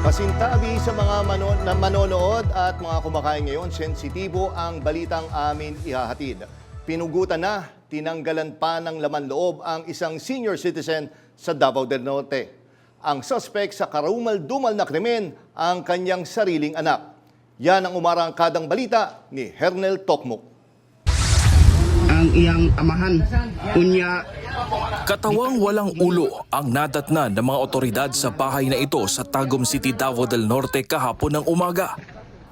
Pasintabi sa mga manonood at mga kumakain ngayon, sensitibo ang balitang amin ihahatid. Pinugutan na, tinanggalan pa ng laman loob ang isang senior citizen sa Davao del Norte. Ang suspect sa karumal-dumal na krimen ang kanyang sariling anak. Yan ang umarangkadang balita ni Hernel Tokmok. Ang iyang amahan, unya. Katawang walang ulo ang nadatnan ng mga otoridad sa bahay na ito sa Tagum City, Davao del Norte kahapon ng umaga.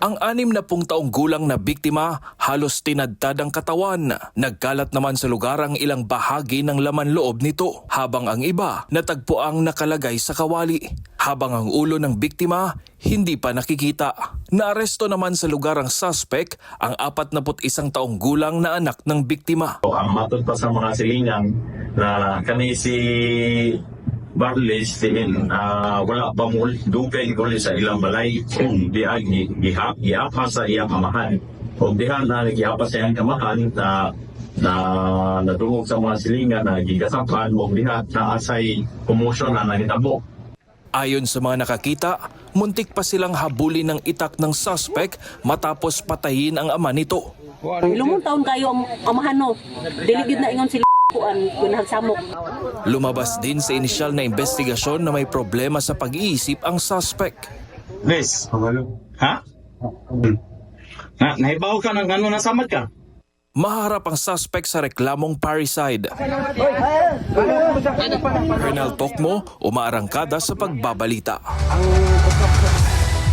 Ang 60 taong gulang na biktima halos tinadtad ang katawan. Nagkalat naman sa lugar ang ilang bahagi ng laman loob nito habang ang iba natagpuang nakalagay sa kawali. Habang ang ulo ng biktima hindi pa nakikita. Naaresto naman sa lugar ang suspect, ang 41 taong gulang na anak ng biktima. Ang matod pa sa mga silingan na kani si Barles din wala pa mo dugay ko sa ilang balay kung di ay gihapa sa iyang amahan o diha na gihapa sa iyang amahan na natungog sa mga silingan na gigasapan mo diha na asay commotion na nahitabo. Ayon sa mga nakakita, muntik pa silang habulin ng itak ng suspect matapos patayin ang ama nito. Ilumong taon kayo ang amahan no. Diligid na ingon sila kuan kunahagsamok. Lumabas din sa inisyal na investigasyon na may problema sa pag-iisip ang suspect. Miss, ha? Nahibaw ka ng ano nasamad ka? Maharap ang suspect sa reklamong parricide. Hernel Tokmo, umaarangkada sa pagbabalita.